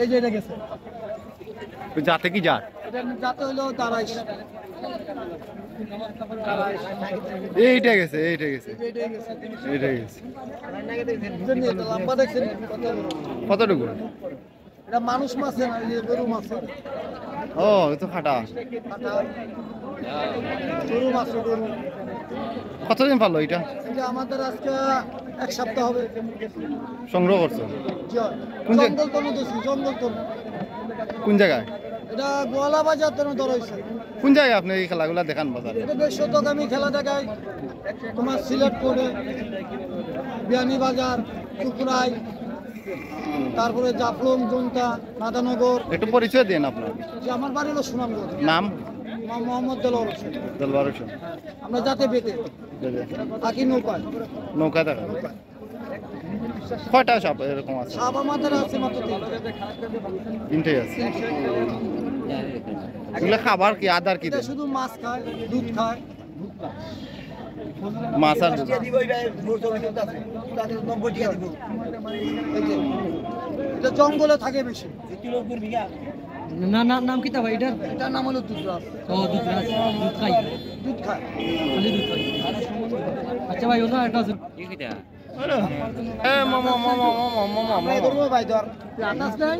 এই যে এটা গেছে, যাতে কি যার এটা যাতে হলো দাঁড়াইশ। এইটা গেছে, এইটা গেছে, এটাই গেছে। এইটা গেছে। এটা লম্বা দেখছেন কত? কতটুকু? এটা মানুষ মাছে না, এই যে গরু মাছে। ও এ তো খাটা। কাটা। গরু মাছ, গরু। কতদিন পারলো এটা? এটা আমাদের আজকে 1 সপ্তাহ হবে। সংগ্রহ করছো কোন জঙ্গল তনু দিছি, জঙ্গল তনু। কোন জায়গায়? এটা গোয়ালা বাজার তনু ধরাইছে। কোন জায়গায় আপনি এই খেলাগুলা দেখান বাজারে? এটা বেশ শতকামী খেলা দেখায় তোমার সিলেট কোর্টে, বিয়ানীবাজার, চুকুরাই, তারপরে জাফলং, জনতা, রাধানগর। একটু পরিচয় দেন আপনার। যে আমার বাড়ি হলো সুনামগঞ্জ। নাম? মোহাম্মদ দেলোয়ার হোসেন। দেলবার হোসেন। আমরা যাতে পেতে থাকি নৌকায়। নৌকা দেখা কয়টা সাপ এরকম আছে? সাপ আমাদের আছে মাত্র 3টে আছে। এগুলো খাবার কি, আদার কি এটা দেন? শুধু মাছ খায়, দুধ খায়। মাছ আর দুধ। এই যে, এটা জঙ্গলে থাকে বেশি। না না নাম কি তা ভাই এটার? এটার নাম হলো দুধরাজ। ও দুধ দুধ খাই, দুধ খায়। খালি দুধ খাই। আচ্ছা ভাই ওনা একটা আছে এ মামা মামা মামা মামা আমরা মামা এ ধরবো ভাই ধর। তুই আন্দাজ নাই?